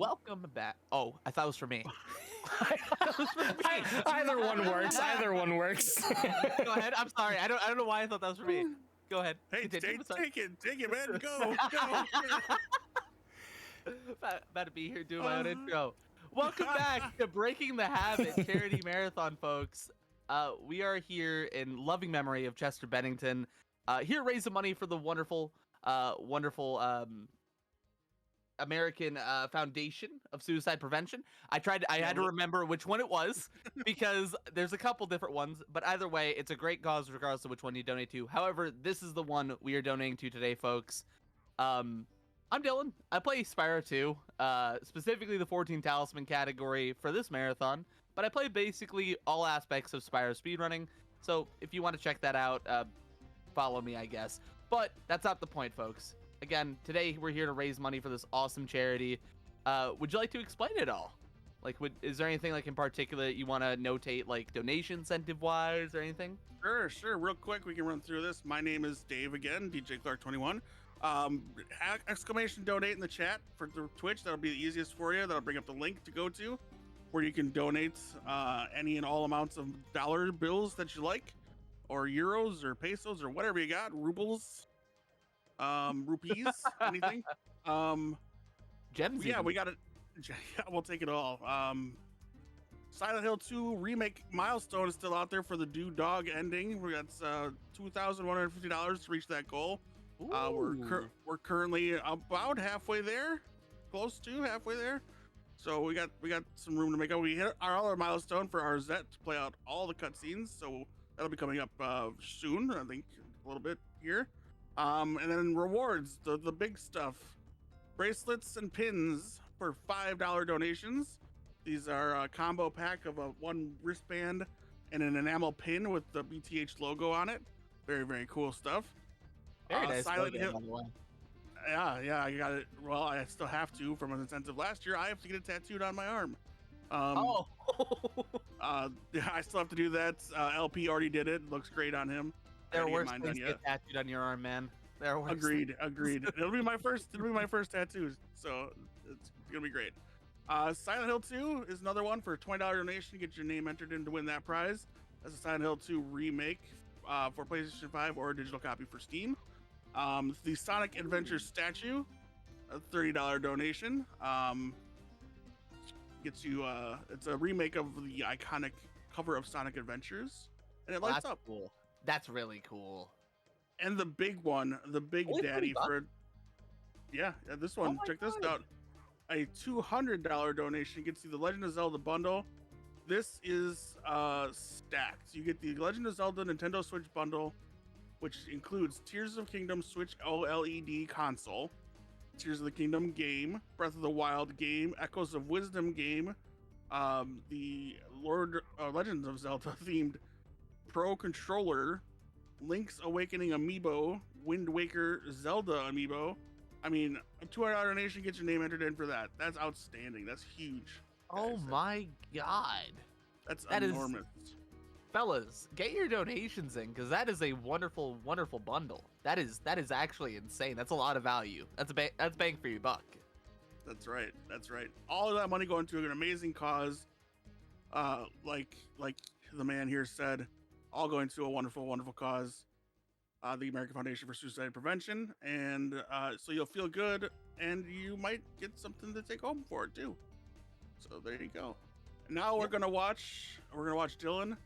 Welcome back. Oh, I thought it was for me. I thought it was for me. Either one works. Either one works. Go ahead. I'm sorry. I don't know why I thought that was for me. Go ahead. Hey, Continue. take it, man. Go. About to be here doing my own intro. Welcome back to Breaking the Habit Charity Marathon, folks. We are here in loving memory of Chester Bennington. Here raising money for the wonderful American Foundation of Suicide Prevention. I had to remember which one it was because there's a couple different ones, but either way, it's a great cause regardless of which one you donate to. However, this is the one we are donating to today, folks. I'm Dylan. I play Spyro 2, specifically the 14 Talisman category for this marathon, but I play basically all aspects of Spyro speedrunning, so if you want to check that out, follow me, I guess. But that's not the point, folks. Again, today we're here to raise money for this awesome charity. Would you like to explain it all? Like, is there anything like in particular that you want to notate, like donation incentive-wise or anything? Sure. Real quick, we can run through this. My name is Dave again, DJ Clark 21. Exclamation donate in the chat for the Twitch. That'll be the easiest for you. That'll bring up the link to go to where you can donate any and all amounts of dollar bills that you like, or euros or pesos or whatever you got, rubles. Rupees, anything. Gems. Yeah, we got it. Yeah, we'll take it all. Silent Hill 2 remake milestone is still out there for the Do Dog ending. We got $2,150 to reach that goal. We're currently about halfway there, close to halfway there. So we got some room to make up. We hit all our milestone for our Zet to play out all the cutscenes. So that'll be coming up soon. I think a little bit here. And then rewards, the big stuff, bracelets and pins for $5 donations. These are a combo pack of one wristband and an enamel pin with the BTH logo on it. Very, very cool stuff. Very nice. Silent Hill. Yeah, I got it. Well, I still have to from an incentive last year. I have to get it tattooed on my arm. Oh. I still have to do that. LP already did it. Looks great on him. There are worse things to get tattooed on your arm, man. There are worse Agreed. It'll be my first tattoo, so it's gonna be great. Silent Hill 2 is another one for a $20 donation. Get your name entered in to win that prize. That's a Silent Hill 2 remake for PlayStation 5 or a digital copy for Steam. The Sonic Adventure statue, a $30 donation. Gets you. It's a remake of the iconic cover of Sonic Adventures, and it lights up. Cool. That's really cool. And the big one, the big daddy for, this one. Check this out. A $200 donation gets you the Legend of Zelda bundle. This is stacked. You get the Legend of Zelda Nintendo Switch bundle, which includes Tears of Kingdom Switch OLED console, Tears of the Kingdom game, Breath of the Wild game, Echoes of Wisdom game, the Legends of Zelda themed Pro controller, Link's Awakening amiibo, Wind Waker Zelda amiibo. I mean, a $200 donation gets your name entered in for that. That's outstanding. That's huge. Oh my god. That enormous. Fellas, get your donations in because that is a wonderful, wonderful bundle. That is actually insane. That's a lot of value. That's bang for your buck. That's right. All of that money going to an amazing cause. Like the man here said, all going to a wonderful, wonderful cause, the American Foundation for Suicide Prevention, and so you'll feel good, and you might get something to take home for it too. So there you go. Now we're gonna watch Dylan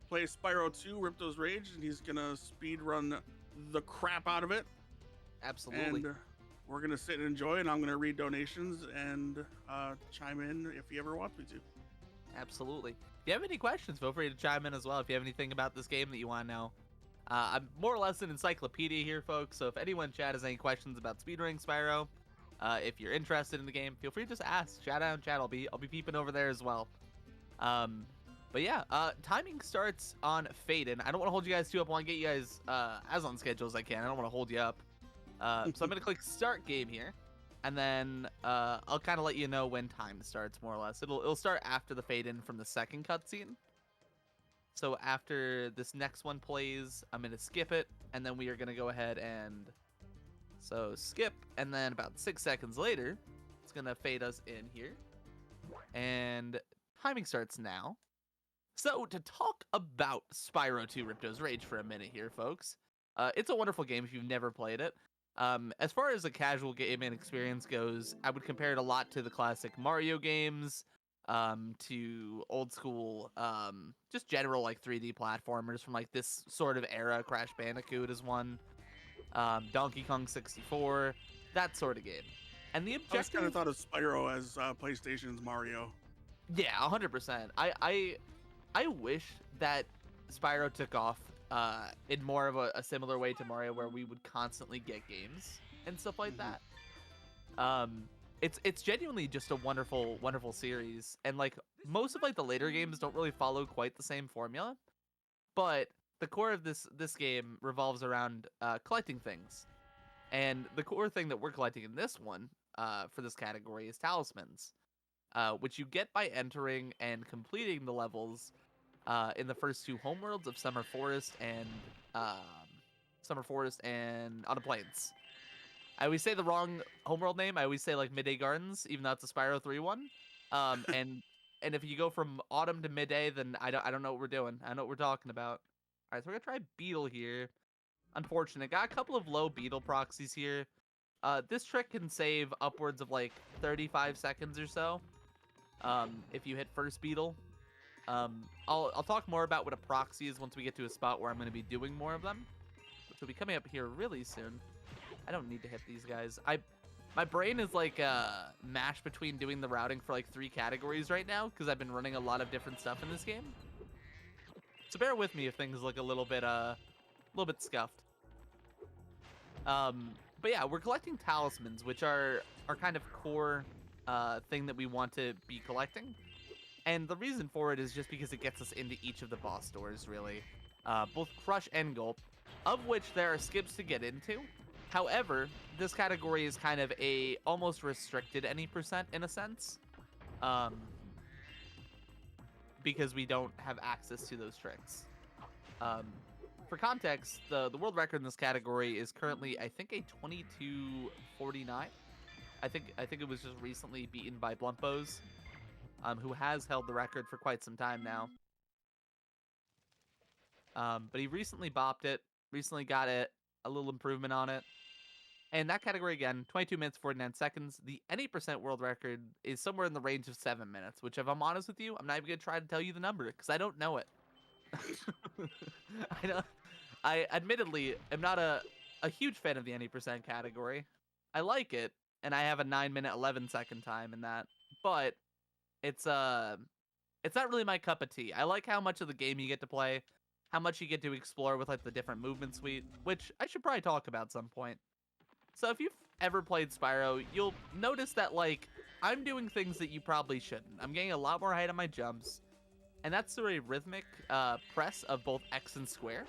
play Spyro 2, Ripto's Rage, and he's gonna speed run the crap out of it. Absolutely. And we're gonna sit and enjoy, and I'm gonna read donations and chime in if he ever wants me to. Absolutely. If you have any questions, feel free to chime in as well. If you have anything about this game that you want to know. I'm more or less an encyclopedia here, folks. So if anyone in chat has any questions about speedrunning Spyro, if you're interested in the game, feel free to just ask. Shout out in chat. I'll be peeping over there as well. But yeah, timing starts on Faden. I don't want to hold you guys too up. I want to get you guys as on schedule as I can. I don't want to hold you up. So I'm going to click start game here. And then I'll kind of let you know when time starts, more or less. It'll start after the fade in from the second cutscene. So after this next one plays, I'm going to skip it, and then we are going to go ahead and... So skip, and then about 6 seconds later, it's gonna fade us in here. And timing starts now. So to talk about Spyro 2 Ripto's Rage for a minute here, folks. It's a wonderful game if you've never played it. As far as a casual gaming experience goes, I would compare it a lot to the classic Mario games, to old school, just general like 3D platformers from like this sort of era. Crash Bandicoot is one, Donkey Kong 64, that sort of game. And the I just objective, kind of thought of Spyro as PlayStation's Mario. yeah, 100%. I wish that Spyro took off in more of a similar way to Mario, where we would constantly get games and stuff like that. It's genuinely just a wonderful series, and like most of like the later games don't really follow quite the same formula, but the core of this game revolves around collecting things, and the core thing that we're collecting in this one for this category is talismans, which you get by entering and completing the levels in the first two homeworlds of um, Summer Forest and Autumn Plains. I always say the wrong homeworld name. I always say like Midday Gardens, even though it's a Spyro 3 one. And if you go from Autumn to Midday, then I don't know what we're doing. I don't know what we're talking about. All right, so we're gonna try Beetle here. Unfortunate. Got a couple of low Beetle proxies here. This trick can save upwards of like 35 seconds or so. If you hit first Beetle. I'll talk more about what a proxy is once we get to a spot where I'm going to be doing more of them, which will be coming up here really soon. I don't need to hit these guys. My brain is like mashed between doing the routing for like 3 categories right now because I've been running a lot of different stuff in this game. So bear with me if things look a little bit scuffed. But yeah, we're collecting talismans, which are our kind of core thing that we want to be collecting. And the reason for it is just because it gets us into each of the boss doors, really. Both Crush and Gulp, of which there are skips to get into. However, this category is kind of a almost restricted any percent in a sense. Because we don't have access to those tricks. For context, the world record in this category is currently, I think, a 22:49. I think it was just recently beaten by Blumpos, who has held the record for quite some time now. But he recently bopped it, recently got a little improvement on it. And that category, again, 22 minutes, 49 seconds. The any percent world record is somewhere in the range of 7 minutes, which, if I'm honest with you, I'm not even going to try to tell you the number because I don't know it. I admittedly am not a huge fan of the any percent category. I like it, and I have a 9-minute, 11-second time in that. But it's not really my cup of tea. I like how much of the game you get to play, how much you get to explore with like the different movement suite, which I should probably talk about some point. So if you've ever played Spyro, you'll notice that like I'm doing things that you probably shouldn't. I'm getting a lot more height on my jumps, and that's through a rhythmic press of both X and square,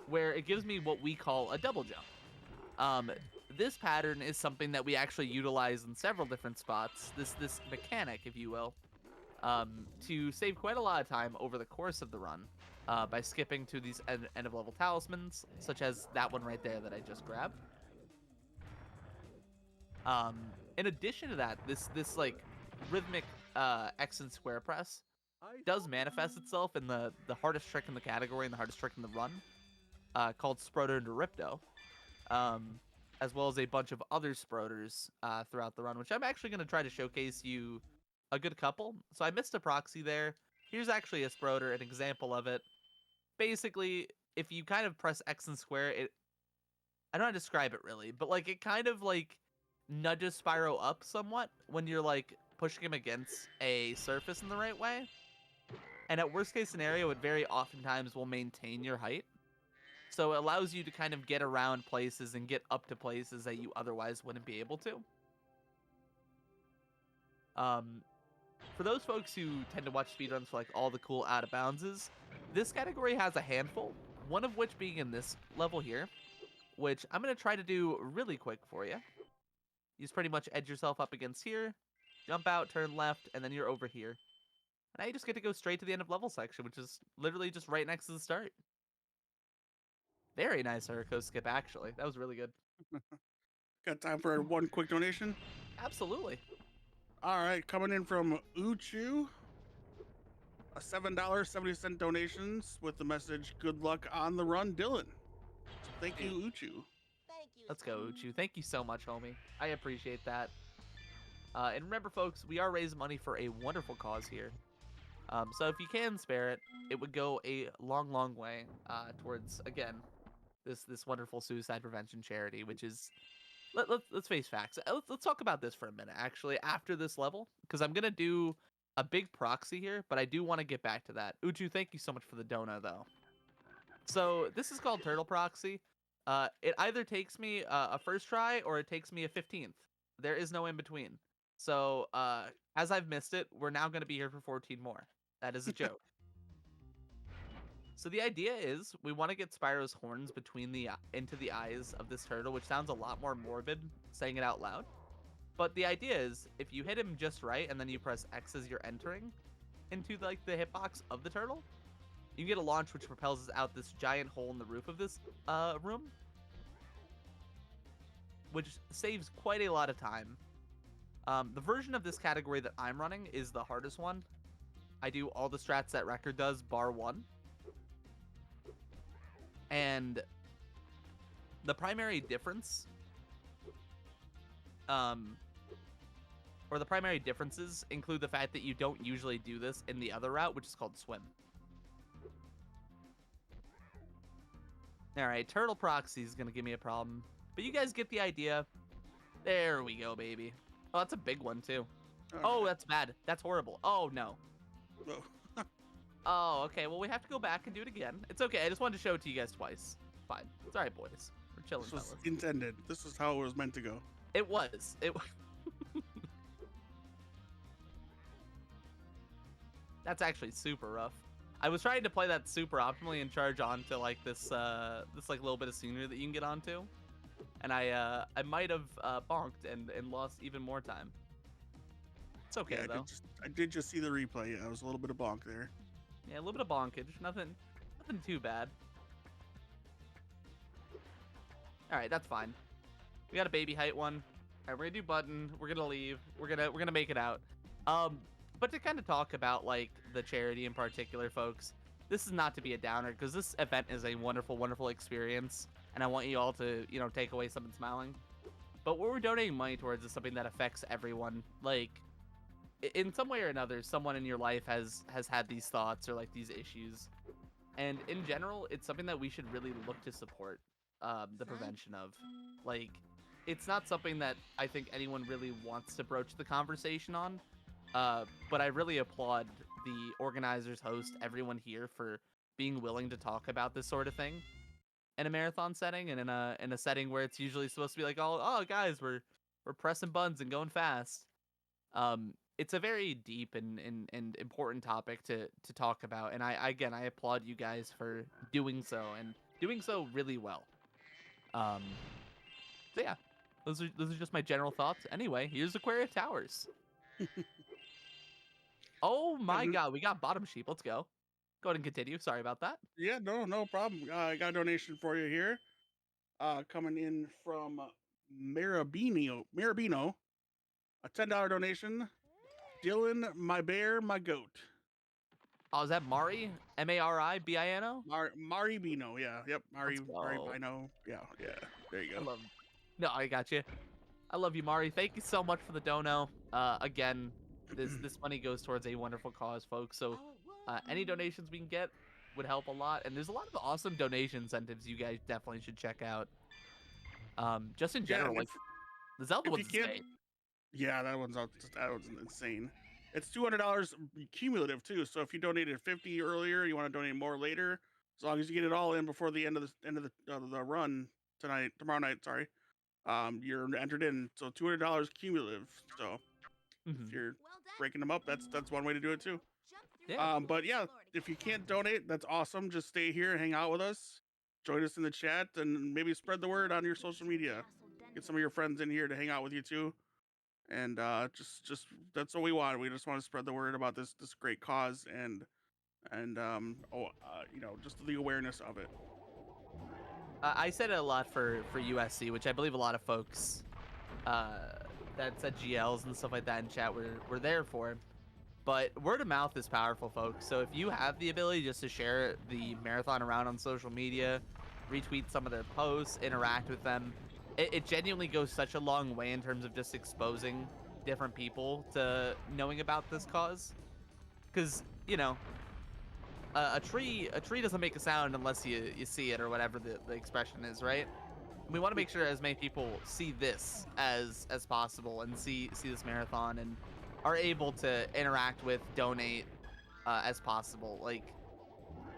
where it gives me what we call a double jump. This pattern is something that we actually utilize in several different spots, this mechanic, if you will, to save quite a lot of time over the course of the run by skipping to these end-of-level talismans, such as that one right there that I just grabbed. In addition to that, this like rhythmic X and square press does manifest itself in the hardest trick in the category and the hardest trick in the run, called Spyro into Ripto. As well as a bunch of other Sproders throughout the run, which I'm actually going to try to showcase you a good couple. So I missed a proxy there. Here's actually a Sproder, an example of it. Basically, if you kind of press X and square, I don't know how to describe it really, but like it kind of like nudges Spyro up somewhat when you're like pushing him against a surface in the right way. And at worst case scenario, it very oftentimes will maintain your height. So it allows you to kind of get around places and get up to places that you otherwise wouldn't be able to. For those folks who tend to watch speedruns for like all the cool out of boundses, this category has a handful, one of which being in this level here, which I'm going to try to do really quick for you. You just pretty much edge yourself up against here, jump out, turn left, and then you're over here. And now you just get to go straight to the end of level section, which is literally just right next to the start. Very nice Hurricane skip, actually. That was really good. Got time for one quick donation? Absolutely. All right, coming in from Uchu, a $7.70 donations with the message "Good luck on the run, Dylan." So thank you, Uchu. Let's go, Uchu. Thank you so much, homie. I appreciate that. And remember, folks, we are raising money for a wonderful cause here. So if you can spare it, it would go a long, long way towards, again, this wonderful suicide prevention charity, which is let's face facts. Let's talk about this for a minute, actually, after this level, because I'm gonna do a big proxy here, but I do want to get back to that. Uchu, thank you so much for the dono, though. So this is called Turtle Proxy. It either takes me a first try or it takes me a 15th. There is no in between. So as I've missed it, we're now going to be here for 14 more. That is a joke. So the idea is we want to get Spyro's horns between the into the eyes of this turtle, which sounds a lot more morbid saying it out loud. But the idea is if you hit him just right and then you press X as you're entering into like the hitbox of the turtle, you get a launch which propels out this giant hole in the roof of this room, which saves quite a lot of time. The version of this category that I'm running is the hardest one. I do all the strats that Record does, bar one. And the primary difference, or the primary differences include the fact that you don't usually do this in the other route, which is called swim. All right, Turtle Proxy is going to give me a problem. But you guys get the idea. There we go, baby. Oh, that's a big one, too. Oh, that's bad. That's horrible. Oh, no. Oh. Oh, okay. Well, we have to go back and do it again. It's okay. I just wanted to show it to you guys twice. Fine. It's all right, boys. We're chilling, This was fellas. intended. This is how it was meant to go. It was. That's actually super rough. I was trying to play that super optimally and charge onto like this like little bit of scenery that you can get onto, and I might have bonked and lost even more time. It's okay Yeah, though. I did just see the replay. Yeah, it was a little bit of bonk there. Yeah, a little bit of bonkage. Nothing too bad. All right, that's fine. We got a baby height one. All right, we're gonna do button. We're gonna leave. We're gonna make it out. But to kind of talk about like the charity in particular, folks, this is not to be a downer because this event is a wonderful, wonderful experience, and I want you all to take away something smiling. But what we're donating money towards is something that affects everyone. Like in some way or another, someone in your life has had these thoughts or like these issues, and in general, it's something that we should really look to support the prevention of. Like, it's not something that I think anyone really wants to broach the conversation on. But I really applaud the organizers, host, everyone here for being willing to talk about this sort of thing in a marathon setting and in a setting where it's usually supposed to be like, oh guys, we're pressing buttons and going fast. It's a very deep and important topic to talk about, and I applaud you guys for doing so and doing so really well. So yeah, those are just my general thoughts. Anyway, here's Aquaria Towers. Oh my god, we got bottom sheep. Let's go. Go ahead and continue. Sorry about that. Yeah, no problem. I got a donation for you here. Coming in from Marabino, a $10 donation. Dylan, my bear, my goat. Oh, is that Mari? Maribino? Maribino, yeah, yep, Let's go. Maribino, yeah. There you I go. love. No, I got you. I love you, Mari. Thank you so much for the dono. Again, this money goes towards a wonderful cause, folks. So, any donations we can get would help a lot. And there's a lot of awesome donation incentives you guys definitely should check out. Just in general, like the Zelda one's insane. Yeah, that one's insane. It's $200 cumulative too. So if you donated 50 earlier, you want to donate more later. As long as you get it all in before the end of the run tomorrow night. Sorry, you're entered in. So $200 cumulative. So if you're breaking them up, that's one way to do it too. Yeah. But yeah, if you can't donate, that's awesome. Just stay here and hang out with us. Join us in the chat and maybe spread the word on your social media. Get some of your friends in here to hang out with you too. And just that's what we want. We just want to spread the word about this great cause and just the awareness of it. I said it a lot for USC, which I believe a lot of folks that said GLs and stuff like that in chat were there for. But word of mouth is powerful, folks. So if you have the ability just to share the marathon around on social media, retweet some of their posts, interact with them, it genuinely goes such a long way in terms of just exposing different people to knowing about this cause. Because, you know, a tree doesn't make a sound unless you see it, or whatever the expression is, right? We want to make sure as many people see this as possible, and see this marathon, and are able to interact with, donate as possible. Like,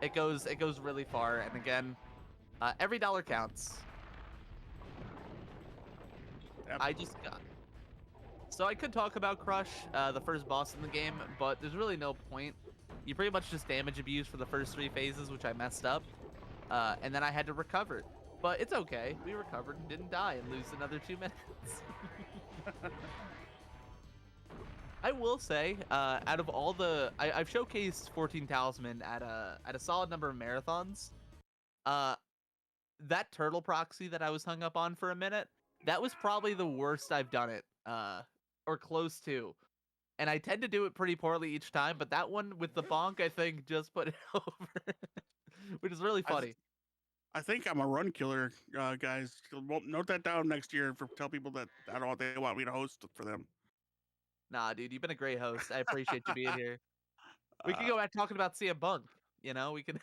it goes really far. And again, every dollar counts. I just got So I could talk about Crush, the first boss in the game, but there's really no point. You pretty much just damage abuse for the first 3 phases, which I messed up, and then I had to recover. But it's okay. We recovered and didn't die and lose another 2 minutes. I will say, out of all I've showcased 14 Talisman at a solid number of marathons. That turtle proxy that I was hung up on for a minute, that was probably the worst I've done it, or close to. And I tend to do it pretty poorly each time, but that one with the bonk, I think, just put it over, which is really funny. I think I'm a run killer, guys. Well, note that down next year for tell people that I don't want they want me to host for them. Nah, dude, you've been a great host. I appreciate you being here. We could Uh, go back talking about CM Punk. You know, we can.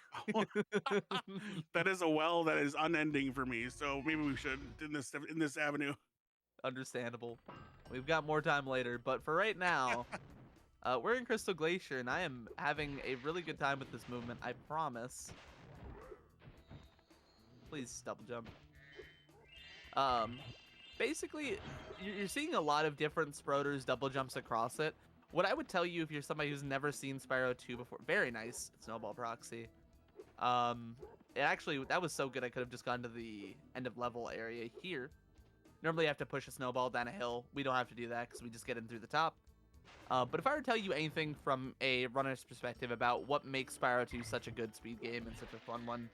that is a well that is unending for me. So maybe we should in this avenue. Understandable. We've got more time later, but for right now, we're in Crystal Glacier, and I am having a really good time with this movement. I promise. Please double jump. Basically, you're seeing a lot of different Sprouters double jumps across it. What I would tell you if you're somebody who's never seen Spyro 2 before, very nice snowball proxy. It actually, that was so good I could have just gone to the end of level area here. Normally I have to push a snowball down a hill. We don't have to do that because we just get in through the top. But if I were to tell you anything from a runner's perspective about what makes Spyro 2 such a good speed game and such a fun one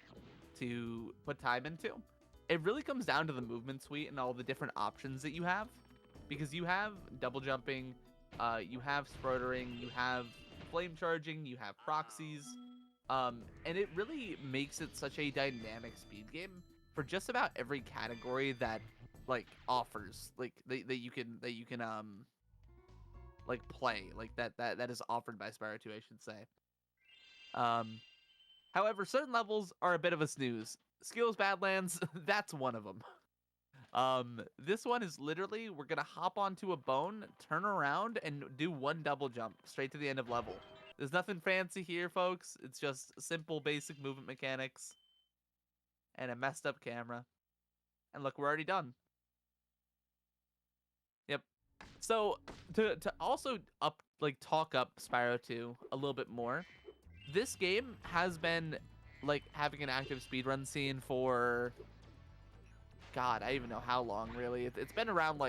to put time into, it really comes down to the movement suite and all the different options that you have. Because you have double jumping, you have sproutering, you have flame charging, you have proxies, and it really makes it such a dynamic speed game for just about every category that like offers, like that you can like play, like that is offered by Spyro 2, I should say. However, certain levels are a bit of a snooze. Skills Badlands, that's one of them. This one is literally, we're gonna hop onto a bone, turn around, and do 1 double jump straight to the end of level. There's nothing fancy here, folks. It's just simple, basic movement mechanics and a messed up camera. And look, we're already done. Yep. So to also talk up Spyro 2 a little bit more, this game has been like having an active speedrun scene for, God, I even know how long, really. It's been around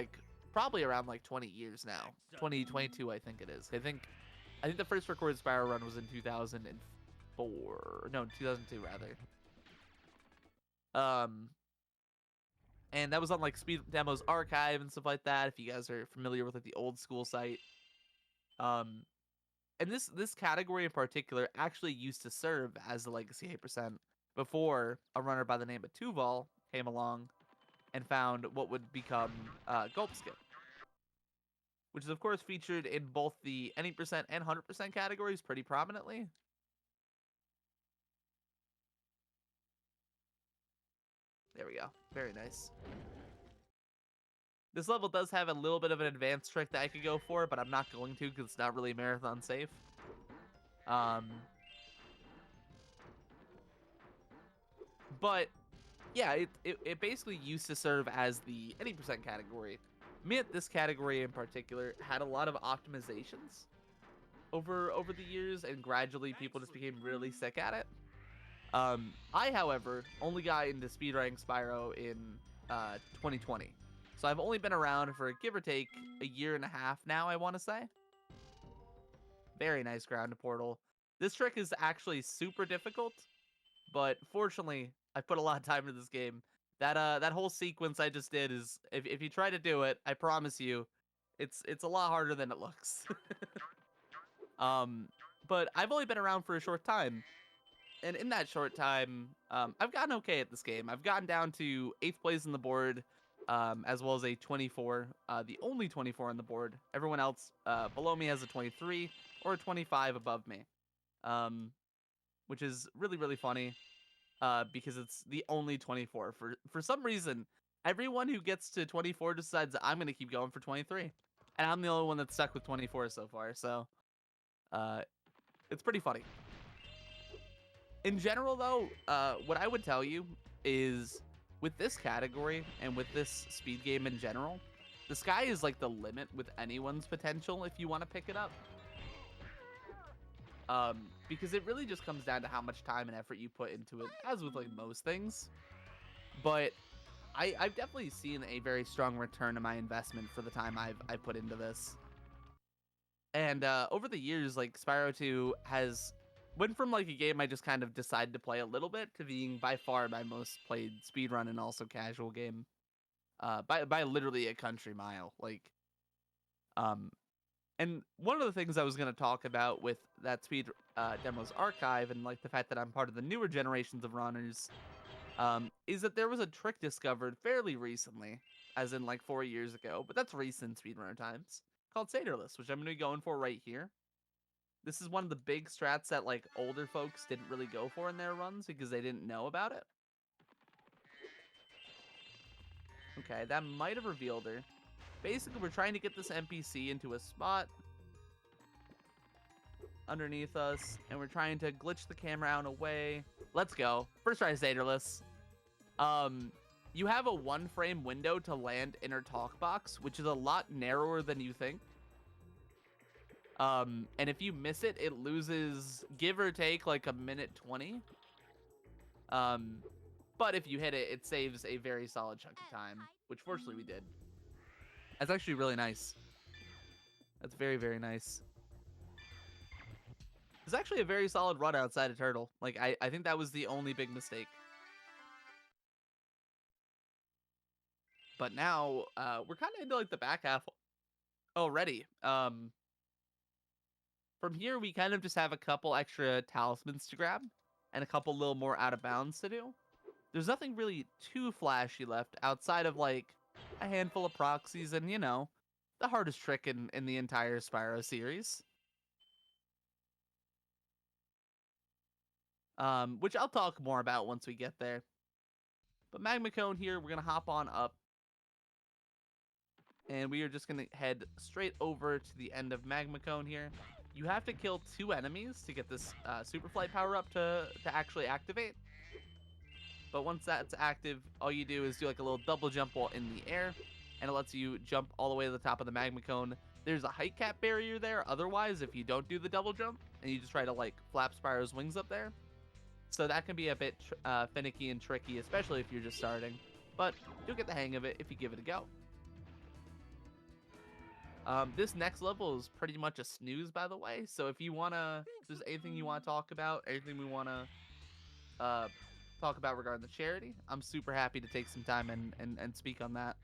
probably around 20 years now. 2022, I think it is. I think the first recorded Spyro run was in 2004. No, 2002 rather. And that was on Speed Demos Archive and stuff like that, if you guys are familiar with the old school site. And this category in particular actually used to serve as the Legacy 8% before a runner by the name of Tuval came along and found what would become Gulp Skip, which is of course featured in both the any percent and 100% categories pretty prominently. There we go. Very nice. This level does have a little bit of an advanced trick that I could go for, but I'm not going to because it's not really marathon safe. But yeah, it basically used to serve as the any percent category. This category in particular had a lot of optimizations over the years, and gradually people just became really sick at it. I, however, only got into speedrunning Spyro in 2020. So I've only been around for give or take a year and a half now, I want to say. Very nice ground portal. This trick is actually super difficult, but fortunately, I put a lot of time into this game. That whole sequence I just did is, if you try to do it, I promise you, It's a lot harder than it looks. um, but I've only been around for a short time, and in that short time, I've gotten okay at this game. I've gotten down to 8th place on the board, as well as a 24, the only 24 on the board. Everyone else below me has a 23 or a 25 above me, um, which is really, really funny because it's the only 24. For some reason, everyone who gets to 24 decides that I'm going to keep going for 23. And I'm the only one that's stuck with 24 so far, so uh, it's pretty funny. In general, though, what I would tell you is with this category and with this speed game in general, the sky is like the limit with anyone's potential if you want to pick it up. Because it really just comes down to how much time and effort you put into it, as with like most things. But I've definitely seen a very strong return to my investment for the time I've put into this. And over the years, like Spyro 2 has went from like a game I just kind of decided to play a little bit to being by far my most played speedrun and also casual game. By literally a country mile. Like um and one of the things I was going to talk about with that speed demos archive and like the fact that I'm part of the newer generations of runners is that there was a trick discovered fairly recently, as in like 4 years ago, but that's recent speedrunner times, called Satorless, which I'm going to be going for right here. This is one of the big strats that like older folks didn't really go for in their runs because they didn't know about it. Okay, that might have revealed her. Basically, we're trying to get this NPC into a spot underneath us, and we're trying to glitch the camera out away. Let's go. First try Satorless. You have a 1-frame window to land in her talk box, which is a lot narrower than you think. And if you miss it, it loses, give or take, like a minute 20. But if you hit it, it saves a very solid chunk of time, which fortunately we did. That's actually really nice. That's very, very nice. It's actually a very solid run outside of Turtle. Like, I think that was the only big mistake. But now, we're kind of into, like, the back half already. From here, we kind of just have a couple extra talismans to grab and a couple little more out of bounds to do. There's nothing really too flashy left outside of, like, a handful of proxies and, you know, the hardest trick in the entire Spyro series. Which I'll talk more about once we get there. But Magma Cone here, we're going to hop on up. And we are just going to head straight over to the end of Magma Cone here. You have to kill 2 enemies to get this Super Flight power up to actually activate. But once that's active, all you do is do like a little double jump while in the air. And it lets you jump all the way to the top of the Magma Cone. There's a height cap barrier there. Otherwise, if you don't do the double jump and you just try to like flap Spyro's wings up there. So that can be a bit finicky and tricky, especially if you're just starting. But you'll get the hang of it if you give it a go. This next level is pretty much a snooze, by the way. So if you wanna, if there's anything you want to talk about, anything we want to talk about regarding the charity, I'm super happy to take some time and speak on that.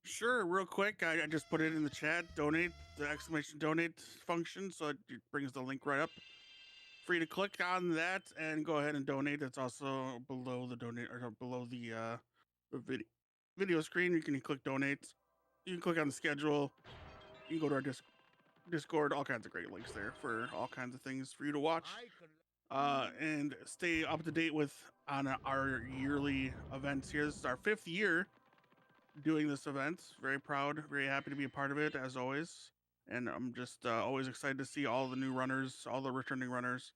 Sure, real quick, I just put it in the chat. Donate, the exclamation donate function, so it brings the link right up. Free to click on that and go ahead and donate. That's also below the donate or below the video screen. You can click donate. You can click on the schedule. You can go to our Discord. All kinds of great links there for all kinds of things for you to watch. And stay up to date with on our yearly events here. This is our 5th year doing this event. Very proud, very happy to be a part of it as always. And I'm just always excited to see all the new runners, all the returning runners,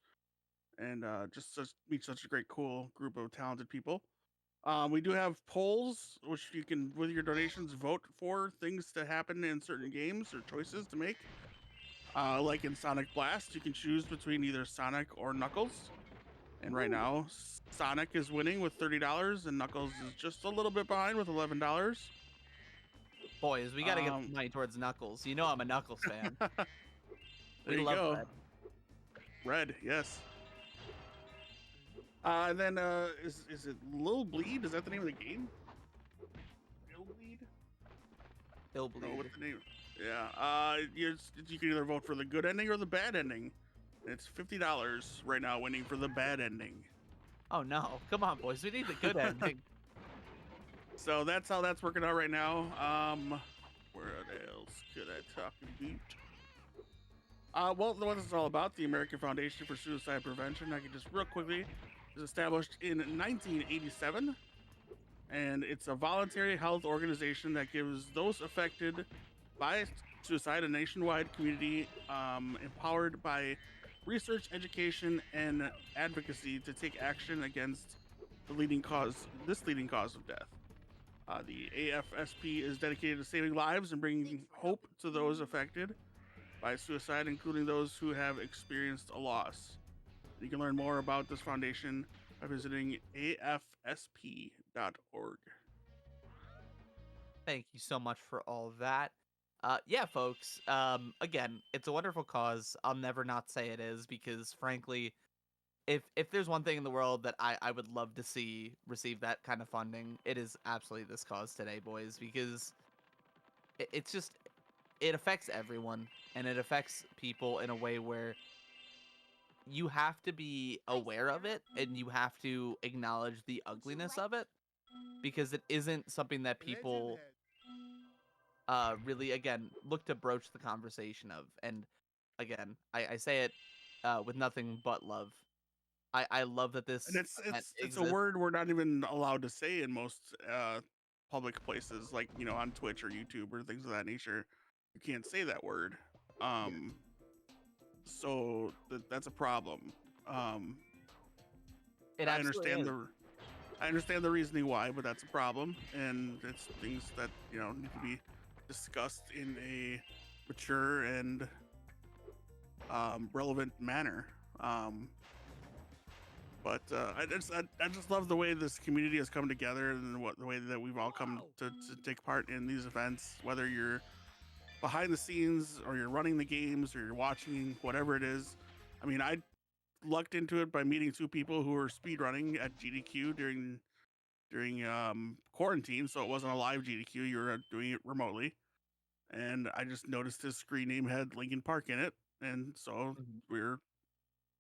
and just meet such a great, cool group of talented people. We do have polls, which you can, with your donations, vote for things to happen in certain games or choices to make. Like in Sonic Blast, you can choose between either Sonic or Knuckles. And right now, Sonic is winning with $30, and Knuckles is just a little bit behind with $11. Boys, we gotta get some money towards Knuckles. You know I'm a Knuckles fan. There we you love go. Red. Red, yes. And then is it Lil Bleed? Is that the name of the game? Lil Bleed? Still Know believe what it. the name? Yeah. You can either vote for the good ending or the bad ending. It's $50 right now, winning for the bad ending. Oh no! Come on, boys. We need the good ending. So that's how that's working out right now. Where else could I talk about? Well, what this is all about, the American Foundation for Suicide Prevention, I can just real quickly, was established in 1987, and it's a voluntary health organization that gives those affected by suicide a nationwide community empowered by research, education, and advocacy to take action against this leading cause of death. The AFSP is dedicated to saving lives and bringing hope to those affected by suicide, including those who have experienced a loss. You can learn more about this foundation by visiting afsp.org. Thank you so much for all of that. Yeah, folks. Again, it's a wonderful cause. I'll never not say it is because, frankly, if there's one thing in the world that I would love to see receive that kind of funding, it is absolutely this cause today, boys. Because it's just it affects everyone, and it affects people in a way where you have to be aware of it, and you have to acknowledge the ugliness of it, because it isn't something that people really again look to broach the conversation of. And again, I say it with nothing but love. I love that And this it's event it's it's a exists. word we're not even allowed to say in most public places, like on Twitch or YouTube or things of that nature. You can't say that word. Um, so that's a problem. Um, It I absolutely understand is. the reasoning why, but that's a problem, and it's things that need to be discussed in a mature and relevant manner. Um, but I just love the way this community has come together and the way that we've all come to take part in these events, whether you're behind the scenes or you're running the games or you're watching, whatever it is. I mean, I lucked into it by meeting two people who were speedrunning at GDQ during quarantine, so it wasn't a live GDQ. You were doing it remotely, and I just noticed his screen name had Lincoln Park in it, and so Mhm.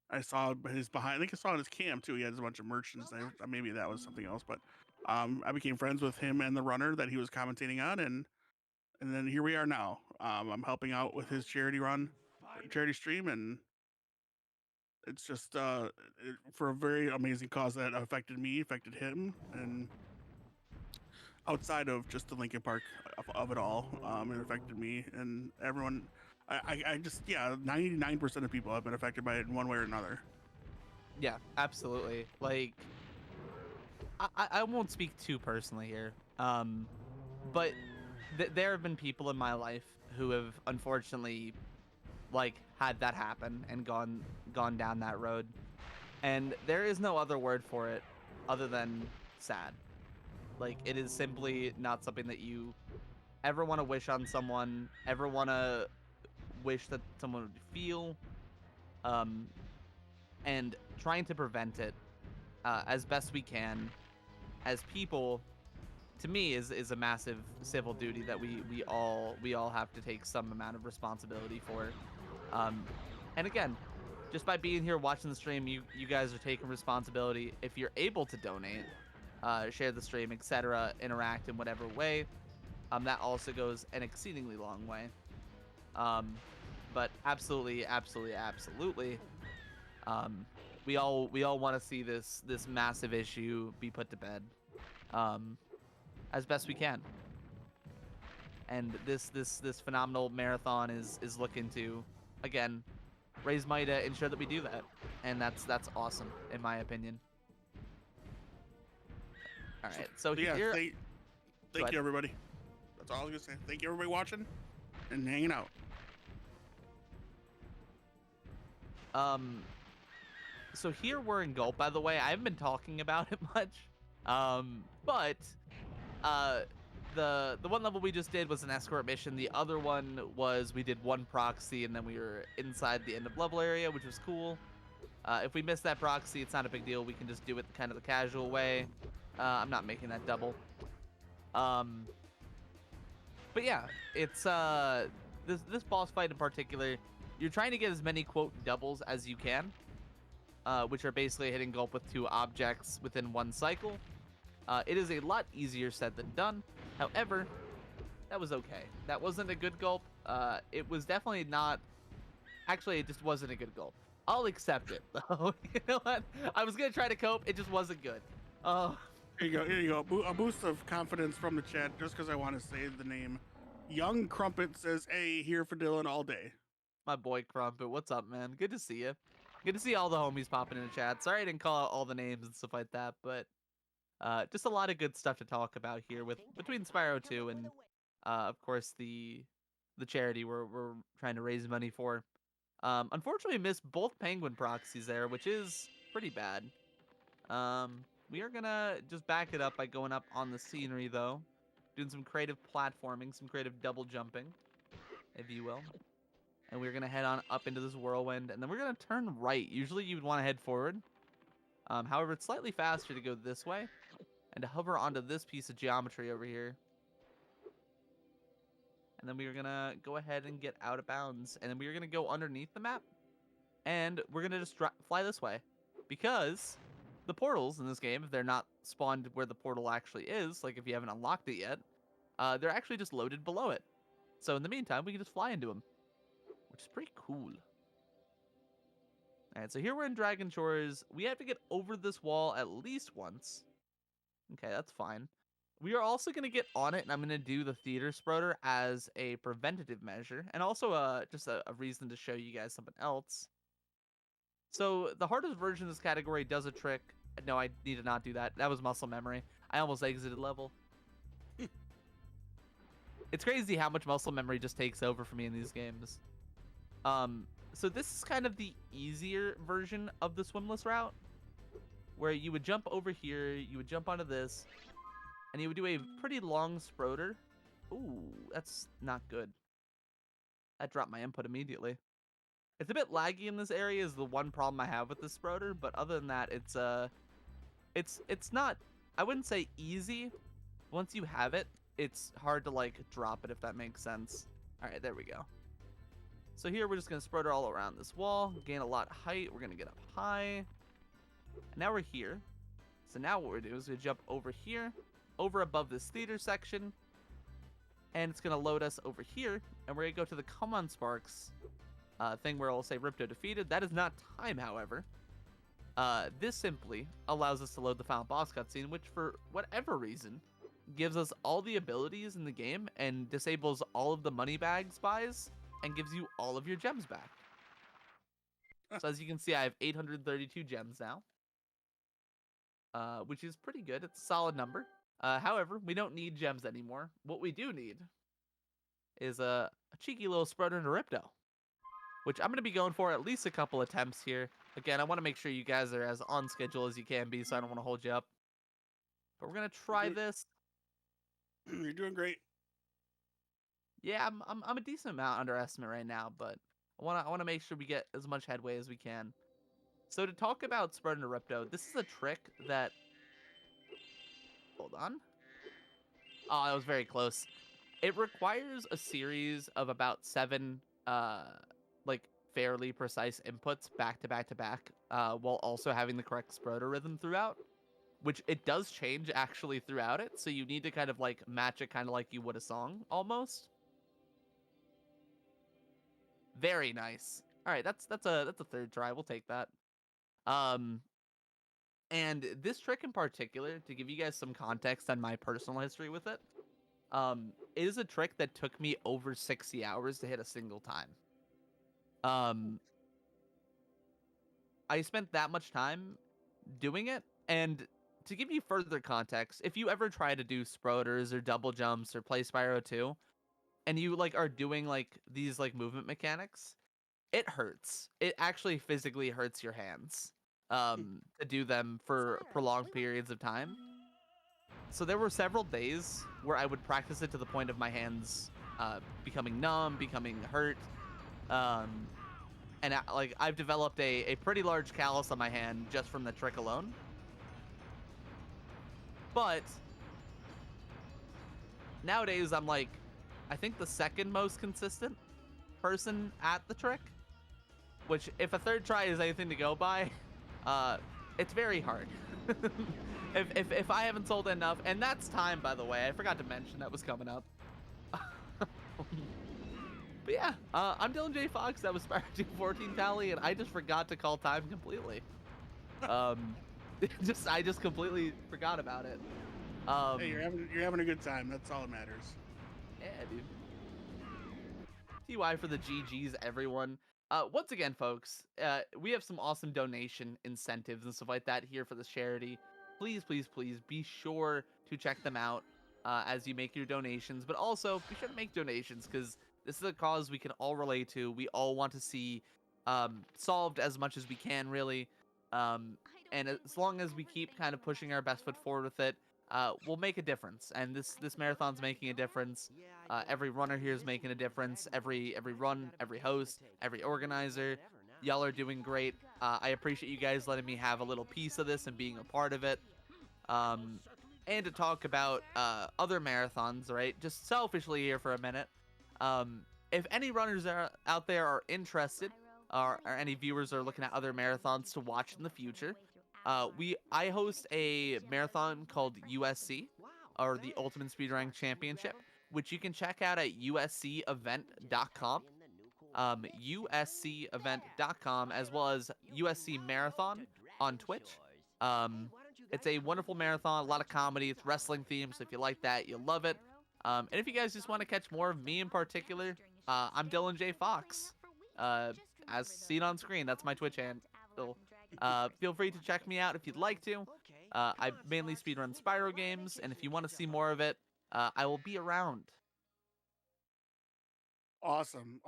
I saw his behind. I think I saw on his cam too. He had a bunch of merchants there. Maybe that was something else, but I became friends with him and the runner that he was commentating on, and then here we are now. I'm helping out with his charity stream, and it's just for a very amazing cause that affected me, affected him, and outside of just the Lincoln Park of it all, it affected me and everyone. I just 99% of people have been affected by it in one way or another. Yeah, absolutely. Like I won't speak too personally here. But there have been people in my life who have unfortunately like had that happen and gone down that road. And there is no other word for it other than sad. Like it is simply not something that you ever want to wish on someone, ever want to wish that someone would feel. Um, and trying to prevent it as best we can as people, to me, is a massive civil duty that we all have to take some amount of responsibility for. Um, and again, just by being here watching the stream, you guys are taking responsibility. If you're able to donate, share the stream, etc., interact in whatever way, that also goes an exceedingly long way. Um, but absolutely, absolutely, absolutely, um, we all want to see this massive issue be put to bed, um, as best we can. And this phenomenal marathon is looking to, again, raise money to ensure that we do that, and that's awesome in my opinion. All So, right, so so yeah, here, go thank ahead. you everybody. That's all I was gonna say. Thank you everybody watching and hanging out. Um, so here we're in Gulp. By the way, I haven't been talking about it much, but uh, the one level we just did was an escort mission. The other one was we did one proxy and then we were inside the end of level area, which was cool. If we miss that proxy, it's not a big deal. We can just do it kind of the casual way. I'm not making that double. Um, But yeah, it's this boss fight in particular, you're trying to get as many quote doubles as you can, which are basically hitting gulp with 2 objects within 1 cycle. It is a lot easier said than done. However, that was okay. That wasn't a good gulp. It was definitely not. Actually, it just wasn't a good gulp. I'll accept it though. You know what? I was gonna try to cope. It just wasn't good. Here you go. Here you go. A boost of confidence from the chat, just because I want to say the name. Young Crumpet says, "Hey, here for Dylan all day." My boy Crumpet, what's up, man? Good to see you. Good to see all the homies popping in the chat. Sorry I didn't call out all the names and stuff like that, but just a lot of good stuff to talk about here with between Spyro 2 and of course the charity we're trying to raise money for. Unfortunately, missed both penguin proxies there, which is pretty bad. We are gonna just back it up by going up on the scenery though, doing some creative platforming, some creative double jumping, if you will. And we're gonna head on up into this whirlwind, and then we're gonna turn right. Usually you'd want to head forward. However, it's slightly faster to go this way and to hover onto this piece of geometry over here. And then we are gonna go ahead and get out of bounds, and then we are gonna go underneath the map, and we're gonna just fly this way, because the portals in this game, if they're not spawned where the portal actually is, like if you haven't unlocked it yet, they're actually just loaded below it. So in the meantime, we can just fly into them, which is pretty cool. All right, so here we're in Dragon Shores. We have to get over this wall at least once. Okay, that's fine. We are also going to get on it, and I'm going to do the theater sproder as a preventative measure, and also just a reason to show you guys something else. So the hardest version of this category does a trick. No, I need to not do that. That was muscle memory. I almost exited level. It's crazy how much muscle memory just takes over for me in these games. So this is kind of the easier version of the swimless route, where you would jump over here, you would jump onto this, and you would do a pretty long sproder. Ooh, that's not good. That dropped my input immediately. It's a bit laggy in this area is the one problem I have with this sproder, but other than that, it's not, I wouldn't say easy. Once you have it, it's hard to like drop it, if that makes sense. All right, there we go. So here we're just gonna sproder all around this wall, gain a lot of height. We're gonna get up high. And now we're here. So now what we're doing is we jump over here, over above this theater section, and it's gonna load us over here, and we're gonna go to the Come On Sparks thing where it'll say Ripto defeated. That is not time, however. This simply allows us to load the final boss cutscene, which for whatever reason gives us all the abilities in the game and disables all of the money bags buys and gives you all of your gems back. So as you can see, I have 832 gems now, which is pretty good. It's a solid number. However, we don't need gems anymore. What we do need is a cheeky little sproder into Ripto, which I'm going to be going for at least a couple attempts here. Again, I want to make sure you guys are as on schedule as you can be, so I don't want to hold you up. But we're going to try this. You're doing great. Yeah, I'm a decent amount underestimate right now, but I want to make sure we get as much headway as we can. So to talk about spreading to Ripto, this is a trick that, hold on. Oh, that was very close. It requires a series of about 7 like fairly precise inputs back to back to back, while also having the correct sproder rhythm throughout, which it does change actually throughout it. So you need to kind of like match it kind of like you would a song almost. Very nice. All right, that's a third try. We'll take that. And this trick in particular, to give you guys some context on my personal history with it, is a trick that took me over 60 hours to hit a single time. I spent that much time doing it, and to give you further context, if you ever try to do sproters or double jumps or play Spyro 2, and you like are doing like these like movement mechanics, it hurts. It actually physically hurts your hands to do them for prolonged periods of time. So there were several days where I would practice it to the point of my hands becoming numb, becoming hurt. And I've developed a pretty large callus on my hand just from the trick alone. But nowadays I'm like, I think the second most consistent person at the trick. Which, if a third try is anything to go by, it's very hard. if I haven't sold enough, and that's time, by the way. I forgot to mention that was coming up. But yeah, I'm DylanJayFox. That was Spyro 214 tally, and I just forgot to call time completely. I just completely forgot about it. Hey, you're having a good time. That's all that matters. Yeah, dude. TY for the GGs, everyone. Once again, folks, we have some awesome donation incentives and stuff like that here for this charity. Please, please, please be sure to check them out as you make your donations. But also, be sure to make donations because this is a cause we can all relate to. We all want to see solved as much as we can, really. And as long as we keep kind of pushing our best foot forward with it, we'll make a difference. And this marathon's making a difference. Every runner here is making a difference. Every run, every host, every organizer, y'all are doing great. I appreciate you guys letting me have a little piece of this and being a part of it. And to talk about other marathons, right? Just selfishly here for a minute. If any runners out there are interested, or any viewers are looking at other marathons to watch in the future, I host a marathon called USC, or the Ultimate Speedrun Championship, which you can check out at uscevent.com, uscevent.com, as well as USC Marathon on Twitch. It's a wonderful marathon, a lot of comedy, it's wrestling themed, so if you like that, you'll love it. And if you guys just want to catch more of me in particular, I'm DylanJayFox. As seen on screen, that's my Twitch handle. Feel free to check me out if you'd like to. I mainly speedrun Spyro games, and if you want to see more of it, I will be around. Awesome.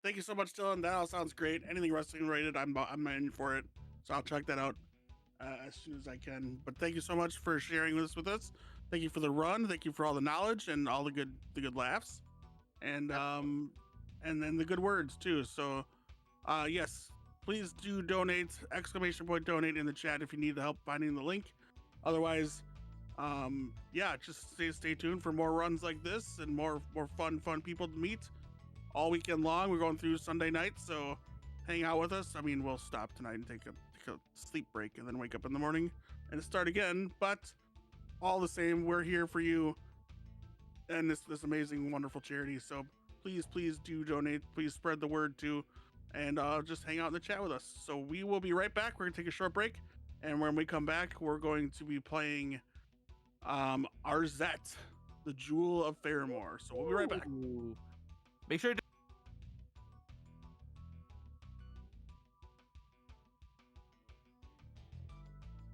Thank you so much, Dylan. That all sounds great. Anything wrestling related, I'm in for it. So I'll check that out as soon as I can. But thank you so much for sharing this with us. Thank you for the run. Thank you for all the knowledge and all the good laughs, and then the good words too. So, yes, please do donate! ! Donate in the chat if you need the help finding the link. Otherwise, yeah, just stay tuned for more runs like this and more fun people to meet all weekend long. We're going through Sunday night, so hang out with us. I mean, we'll stop tonight and take a sleep break and then wake up in the morning and start again. But all the same, we're here for you and this amazing, wonderful charity. So please do donate. Please spread the word too, and just hang out in the chat with us. So we will be right back. We're gonna take a short break, and when we come back, we're going to be playing Arzette, the Jewel of Fairmore. So we'll be right back. Make sure to